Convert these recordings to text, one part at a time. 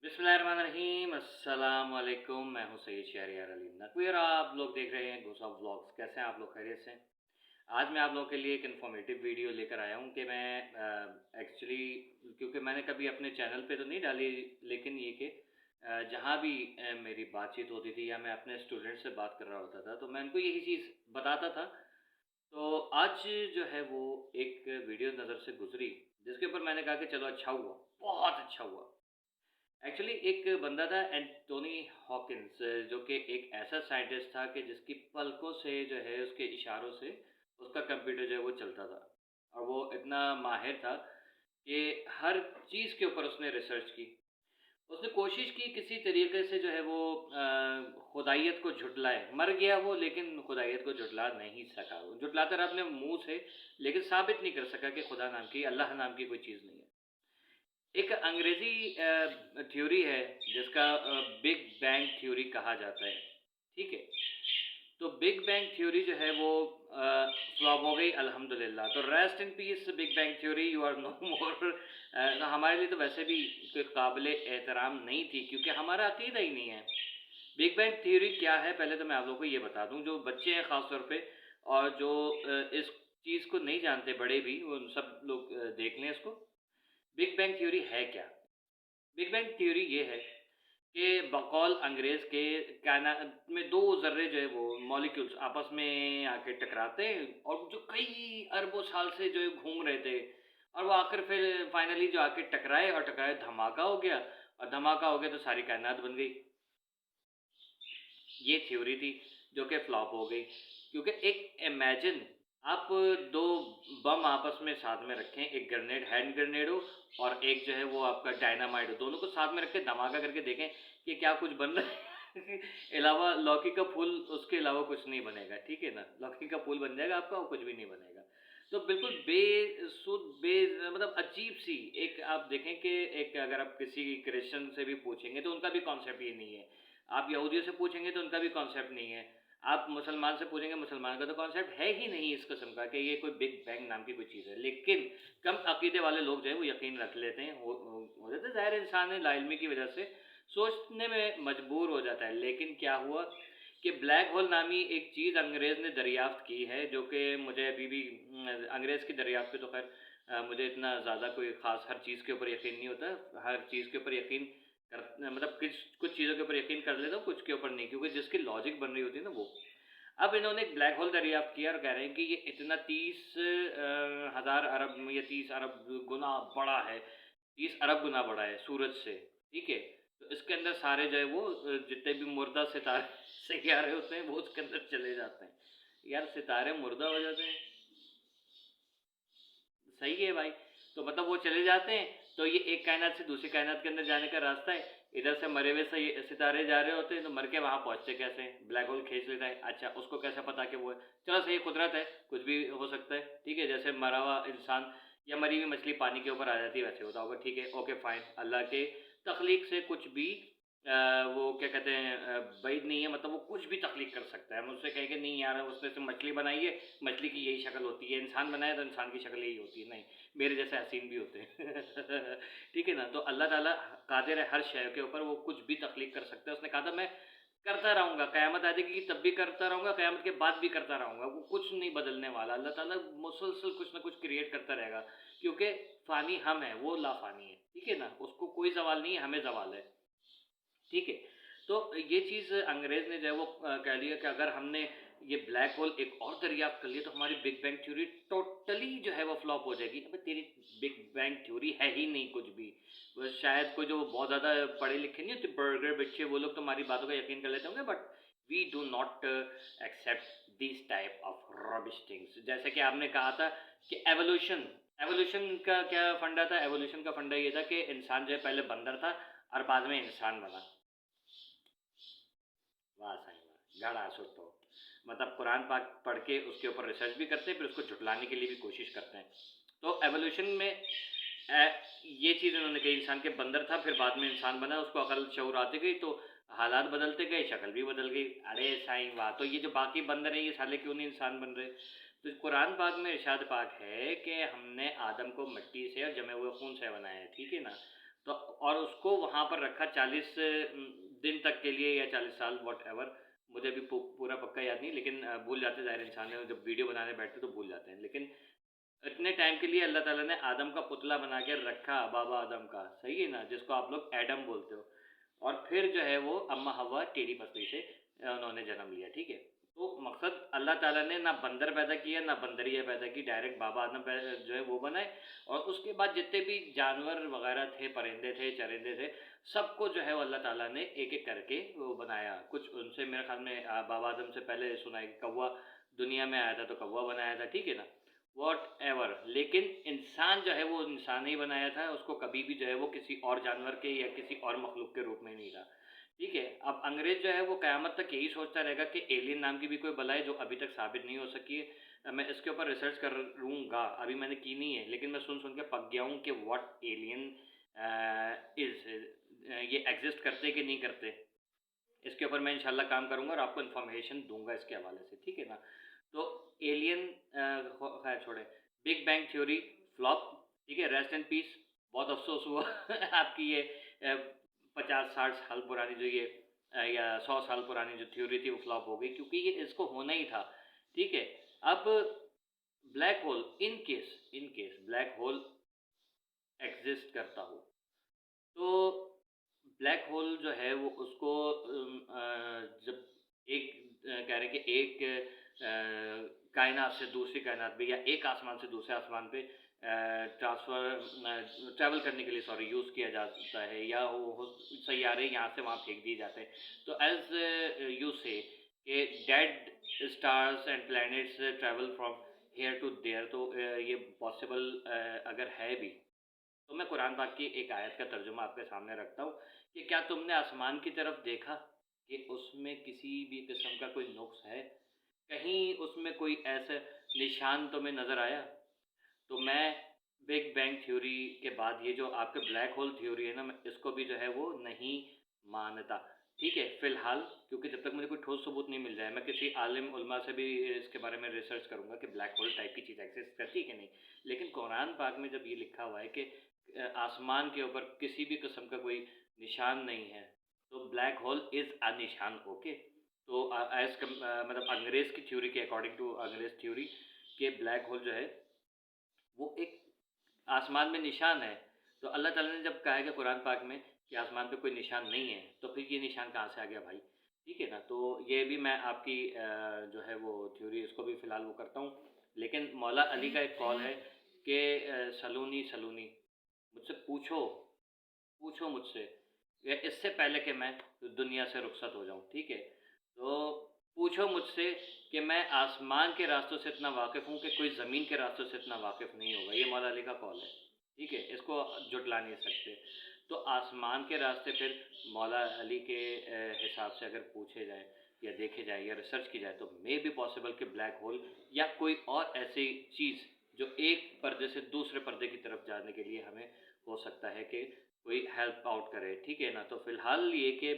बिस्मिल्लाहिर्रहमानिर्रहीम अस्सलाम वालेकुम। मैं हूं सैयद शहरियार अली नकवी और आप लोग देख रहे हैं घुसा व्लॉग्स। कैसे हैं आप लोग? खैरियत से हैं? आज मैं आप लोगों के लिए एक इन्फॉर्मेटिव वीडियो लेकर आया हूं कि मैं एक्चुअली क्योंकि मैंने कभी अपने चैनल पे तो नहीं डाली, लेकिन ये कि जहाँ भी मेरी बातचीत होती थी या मैं अपने स्टूडेंट से बात कर रहा होता था तो मैं उनको यही चीज़ बताता था। तो आज जो है वो एक वीडियो नज़र से गुजरी जिसके ऊपर मैंने कहा कि चलो अच्छा हुआ, बहुत अच्छा हुआ। एक्चुअली एक बंदा था एंटोनी हॉकिंस, जो कि एक ऐसा साइंटिस्ट था कि जिसकी पलकों से जो है उसके इशारों से उसका कंप्यूटर जो है वो चलता था। और वो इतना माहिर था कि हर चीज़ के ऊपर उसने रिसर्च की। उसने कोशिश की किसी तरीके से जो है वो खुदाइयत को झुटलाए। मर गया वो, लेकिन खुदाइयत को झुटला नहीं सका। वो झुटलाता रहा अपने मुँह से, लेकिन साबित नहीं कर सका कि खुदा नाम की, अल्लाह नाम की कोई चीज़ नहीं है। एक अंग्रेज़ी थ्योरी है जिसका बिग बैंग थ्योरी कहा जाता है, ठीक है? तो बिग बैंग थ्योरी जो है वो फ्लॉप हो गई अल्हम्दुलिल्लाह। तो rest in peace big bang theory, you are no more. तो हमारे लिए तो वैसे भी कोई काबिल एहतराम नहीं थी क्योंकि हमारा अकीदा ही नहीं है। बिग बैंग थ्योरी क्या है, पहले तो मैं आप लोगों को ये बता दूँ। जो बच्चे हैं ख़ास तौर पे और जो इस चीज़ को नहीं जानते, बड़े भी, वो सब लोग देख लें इसको। बिग बैंग थ्योरी है क्या? बिग बैंग थ्योरी ये है कि बकौल अंग्रेज़ के कायनात में 2 ज़र्रे जो है वो मॉलिक्यूल्स आपस में आके टकराते हैं और जो कई अरबों साल से जो है घूम रहे थे, और वो आखिर फिर फाइनली जो आके टकराए और टकराए धमाका हो गया, और धमाका हो गया तो सारी कायनात बन गई। ये थ्योरी थी जो कि फ्लॉप हो गई क्योंकि एक इमेजिन आप 2 बम आपस में साथ में रखें, एक ग्रेनेड, हैंड ग्रेनेड हो और एक जो है वो आपका डायनामाइट हो, दोनों को साथ में रख के धमाका करके देखें कि क्या कुछ बन रहा है। अलावा लौकी का फूल, उसके अलावा कुछ नहीं बनेगा, ठीक है ना? लौकी का फूल बन जाएगा आपका और कुछ भी नहीं बनेगा। तो बिल्कुल बेसुध मतलब अजीब-सी एक आप देखें कि एक अगर आप किसी क्रिश्चियन से भी पूछेंगे तो उनका भी कॉन्सेप्ट ये नहीं है। आप यहूदियों से पूछेंगे तो उनका भी कॉन्सेप्ट नहीं है। आप मुसलमान से पूछेंगे, मुसलमान का तो कॉन्सेप्ट है ही नहीं इस किस्म का कि ये कोई बिग बैंग नाम की कोई चीज़ है। लेकिन कम अकीदे वाले लोग जो हैं वो यकीन रख लेते हैं। हो जाता है, ज़ाहिर है इंसान है, लाइल्मी की वजह से सोचने में मजबूर हो जाता है। लेकिन क्या हुआ कि ब्लैक होल नामी एक चीज़ अंग्रेज़ ने दरियाफ़्त की है, जो कि मुझे अभी भी अंग्रेज़ की दरियाफ़्त पे तो ख़ैर मुझे इतना ज़्यादा कोई ख़ास हर चीज़ के ऊपर यकीन नहीं होता। हर चीज़ के ऊपर यकीन मतलब कुछ चीज़ों के ऊपर यकीन कर लेता हूँ, कुछ के ऊपर नहीं, क्योंकि जिसकी लॉजिक बन रही होती है ना वो। अब इन्होंने एक ब्लैक होल दरियाफ़्त किया और कह रहे हैं कि ये इतना 30 हज़ार अरब या 30 अरब गुना बड़ा है, 30 अरब गुना बड़ा है सूरज से, ठीक है? तो इसके अंदर सारे जो है वो जितने भी मुर्दा सितारे सैयारे होते हैं वो उसके अंदर चले जाते हैं। यार सितारे मुर्दा हो जाते हैं, सही है भाई। तो मतलब वो चले जाते हैं, तो ये एक कायनात से दूसरी कायनात के अंदर जाने का रास्ता है। इधर से मरे हुए सितारे जा रहे होते हैं, तो मर के वहाँ पहुँचते कैसे हैं? ब्लैक होल खींच लेता है। अच्छा, उसको कैसे पता कि वो है? चलो सही, कुदरत है, कुछ भी हो सकता है, ठीक है? जैसे मरा हुआ इंसान या मरी हुई मछली पानी के ऊपर आ जाती है, वैसे होता होगा, ठीक है, ओके फाइन। अल्लाह के तख्लीक से कुछ भी वो क्या कहते हैं बैद नहीं है, मतलब वो कुछ भी तख्लीक कर सकता है। हम उससे कहें कि नहीं यार उसने से मछली बनाई है, मछली की यही शक्ल होती है, इंसान बनाया तो इंसान की शक्ल यही होती है, नहीं, मेरे जैसे हसीन भी होते हैं। ठीक है ना? तो अल्लाह ताला कादिर है हर शय के ऊपर, वो कुछ भी तख्लीक कर सकता है। उसने कहा था मैं करता रहूँगा, क़यामत आ जाएगी तब भी करता रहूँगा, क़यामत के बाद भी करता रहूँगा, वो कुछ नहीं बदलने वाला। अल्लाह ताला मुसलसल कुछ ना कुछ क्रिएट करता रहेगा, क्योंकि फ़ानी हम हैं, वो लाफ़ानी है, ठीक है ना? उसको कोई ज़वाल नहीं है, हमें ज़वाल है। ठीक है? तो ये चीज़ अंग्रेज़ ने जो है वो कह दिया कि अगर हमने ये ब्लैक होल एक और दरियाफ़्त कर लिया तो हमारी बिग बैंग थ्योरी टोटली जो है वो फ्लॉप हो जाएगी। अबे तेरी बिग बैंग थ्योरी है ही नहीं कुछ भी। बस शायद कोई जो बहुत ज़्यादा पढ़े लिखे नहीं होते, बर्गर बच्चे, वो लोग तुम्हारी बातों का यकीन कर लेते होंगे, but we do not accept this type of rubbish things. जैसे कि आपने कहा था कि एवोल्यूशन, एवोल्यूशन का क्या फंडा था? एवोल्यूशन का फंडा ये था कि इंसान जो है पहले बंदर था और बाद में इंसान बना। वाह साईं वाह! घड़ा सुठो। मतलब कुरान पाक पढ़ के उसके ऊपर रिसर्च भी करते हैं, फिर उसको झुठलाने के लिए भी कोशिश करते हैं। तो एवोल्यूशन में ये चीज़ उन्होंने कही, इंसान के बंदर था, फिर बाद में इंसान बना, उसको अकल शऊर आती गई तो हालात बदलते गए, शक्ल भी बदल गई। अरे साईं वाह! तो ये जो बाकी बंदर हैं ये साले क्यों नहीं इंसान बन रहे? तो कुरान पाक में इरशाद पाक है कि हमने आदम को मिट्टी से और जमे हुए खून से बनाया है, ठीक है ना? तो और उसको वहाँ पर रखा 40 दिन तक के लिए या 40 साल व्हाटएवर, मुझे अभी पूरा पक्का याद नहीं, लेकिन भूल जाते ज़ाहिर इंसान है, जब वीडियो बनाने बैठते तो भूल जाते हैं। लेकिन इतने टाइम के लिए अल्लाह ताला ने आदम का पुतला बना के रखा, बाबा आदम का, सही है ना? जिसको आप लोग एडम बोलते हो। और फिर जो है वो अम्मा हव्वा टेढ़ी पसली से उन्होंने जन्म लिया, ठीक है? तो मकसद अल्लाह ताला ने ना बंदर पैदा किया, ना बंदरिया पैदा की, डायरेक्ट बाबा आदम जो है वो बनाए। और उसके बाद जितने भी जानवर वगैरह थे, परिंदे थे, चरिंदे थे, सबको जो है वो अल्लाह ताला ने एक-एक करके वो बनाया। कुछ उनसे मेरे ख़्याल में बाबा आदम से पहले सुना है कि कौवा दुनिया में आया था, तो कौवा बनाया था, ठीक है ना? व्हाटएवर, लेकिन इंसान जो है वो इंसान ही बनाया था, उसको कभी भी जो है वो किसी और जानवर के या किसी और मखलूक के रूप में नहीं था, ठीक है? अब अंग्रेज़ जो है वो क़यामत तक यही सोचता रहेगा कि एलियन नाम की भी कोई बला है जो अभी तक साबित नहीं हो सकी है। मैं इसके ऊपर रिसर्च करूँगा, अभी मैंने की नहीं है, लेकिन मैं सुन-सुन के पक गया हूँ कि व्हाट एलियन ये एग्ज़िस्ट करते कि नहीं करते। इसके ऊपर मैं इंशाल्लाह काम करूँगा और आपको इन्फॉर्मेशन दूँगा इसके हवाले से, ठीक है ना? तो एलियन खैर छोड़ें, बिग बैंग थ्योरी फ्लॉप, ठीक है? रेस्ट इन पीस, बहुत अफ़सोस हुआ आपकी ये 50-60 साल पुरानी जो ये या 100 साल पुरानी जो थ्योरी थी वो फ्लॉप हो गई, क्योंकि ये इसको होना ही था, ठीक है? अब black hole, in case black hole exist करता हो, तो ब्लैक होल जो है वो उसको जब एक कह रहे हैं कि एक कायनात से दूसरी कायनात में या एक आसमान से दूसरे आसमान पे ट्रैवल करने के लिए सॉरी यूज़ किया जाता है, या वो सैयारे यहाँ से वहाँ फेंक दिए जाते हैं। तो as you say that dead stars and planets travel from here to there, तो ये पॉसिबल अगर है भी, तो मैं कुरान पाक की एक आयत का तर्जुमा आपके सामने रखता हूँ कि क्या तुमने आसमान की तरफ देखा कि उसमें किसी भी किस्म का कोई नुक्स है? कहीं उसमें कोई ऐसा निशान तुम्हें नज़र आया? तो मैं बिग बैंग थ्योरी के बाद ये जो आपके ब्लैक होल थ्योरी है ना, मैं इसको भी जो है वो नहीं मानता, ठीक है? फ़िलहाल, क्योंकि जब तक मुझे कोई ठोस सबूत नहीं मिल जाए, मैं किसी आलिम उलमा से भी इसके बारे में रिसर्च करूँगा कि ब्लैक होल टाइप की चीज़ एग्ज़िस्ट करती है कि नहीं। लेकिन कुरान पाक में जब ये लिखा हुआ है कि आसमान के ऊपर किसी भी किस्म का कोई निशान नहीं है, तो ब्लैक होल इज़ अ निशान, ओके? तो मतलब अंग्रेज़ की थ्योरी के अकॉर्डिंग टू अंग्रेज़ थ्योरी, कि ब्लैक होल जो है वो एक आसमान में निशान है। तो अल्लाह ताला ने जब कहा है कि कुरान पाक में कि आसमान पे कोई निशान नहीं है, तो फिर ये निशान कहाँ से आ गया भाई? ठीक है ना? तो ये भी मैं आपकी जो है वो थ्योरी इसको भी फ़िलहाल वो करता हूँ। लेकिन मौला अली का एक कॉल है कि सलूनी सलूनी, मुझसे पूछो, पूछो मुझसे, या इससे पहले कि मैं दुनिया से रुखसत हो जाऊँ, ठीक है? तो पूछो मुझसे कि मैं आसमान के रास्तों से इतना वाकिफ़ हूँ कि कोई ज़मीन के रास्तों से इतना वाकिफ़ नहीं होगा। ये मौला अली का कॉल है, ठीक है? इसको झुठला नहीं सकते। तो आसमान के रास्ते फिर मौला अली के हिसाब से अगर पूछे जाएँ या देखे जाए या रिसर्च की जाए, तो मे बी पॉसिबल कि ब्लैक होल या कोई और ऐसी चीज़ जो एक पर्दे से दूसरे पर्दे की तरफ जाने के लिए हमें हो सकता है कि कोई हेल्प आउट करे, ठीक है ना? तो फ़िलहाल ये कि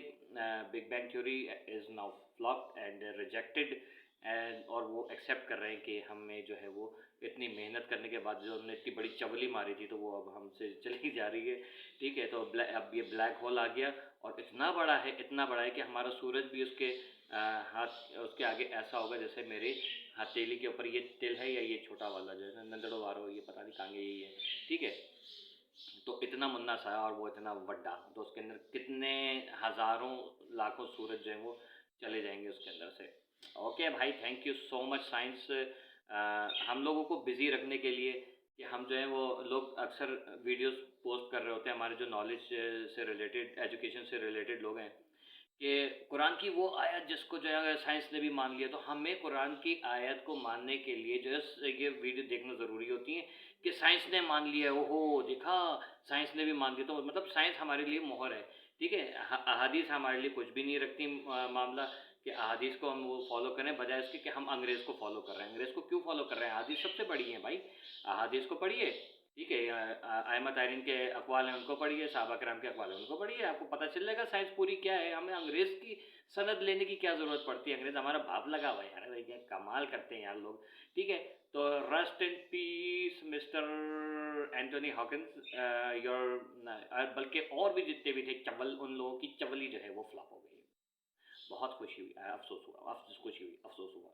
big bang theory is now flopped and rejected, और वो एक्सेप्ट कर रहे हैं कि हमें जो है वो इतनी मेहनत करने के बाद जो हमने इतनी बड़ी चवली मारी थी, तो वो अब हमसे चली जा रही है, ठीक है? तो अब ये ब्लैक होल आ गया और इतना बड़ा है कि हमारा सूरज भी उसके हाथ उसके आगे ऐसा होगा जैसे मेरे हथेली के ऊपर ये तिल है, या ये छोटा वाला जो है ना नंदड़ो वारो, ये पता नहीं कहाँ गया यही है, ठीक है? तो इतना मुन्ना सा है और वो इतना बड़ा, तो उसके अंदर कितने हज़ारों लाखों सूरज जो हैं वो चले जाएँगे उसके अंदर से। ओके भाई, thank you so much science हम लोगों को बिज़ी रखने के लिए, कि हम जो हैं वो लोग अक्सर वीडियोज़ पोस्ट कर रहे होते हैं, हमारे जो नॉलेज से रिलेटेड, एजुकेशन से रिलेटेड लोग हैं, कि कुरान की वो आयत जिसको जो है अगर साइंस ने भी मान लिया, तो हमें कुरान की आयत को मानने के लिए जो है ये वीडियो देखना ज़रूरी होती है कि साइंस ने मान लिया, ओहो देखा, साइंस ने भी मान लिया, तो मतलब साइंस हमारे लिए मोहर है, ठीक है? अहादीस हमारे लिए कुछ भी नहीं रखती मामला कि अहादीस को हम वो फॉलो करें, बजाय इसके कि हम अंग्रेज़ को फॉलो कर रहे हैं। अंग्रेज़ को क्यों फॉलो कर रहे हैं? अहादीस सबसे बड़ी है भाई, अहादीस को पढ़िए, ठीक है, आयमा तारीन के अक़वाल हैं उनको पढ़िए, सहाबा किराम के अक़वाल हैं उनको पढ़िए, आपको पता चल जाएगा साइंस पूरी क्या है। हमें अंग्रेज़ की सनद लेने की क्या ज़रूरत पड़ती है, अंग्रेज़ हमारा बाप लगा हुआ है यार, भाई क्या कमाल करते हैं यार लोग। ठीक है, तो rest in piece mister Anthony Hawkins, your बल्कि और भी जितने भी थे चवल, उन लोगों की चवली जो है वो फ्लॉप हो गई। बहुत खुशी हुई, अफ़सोस हुआ, खुशी हुई, अफ़सोस हुआ।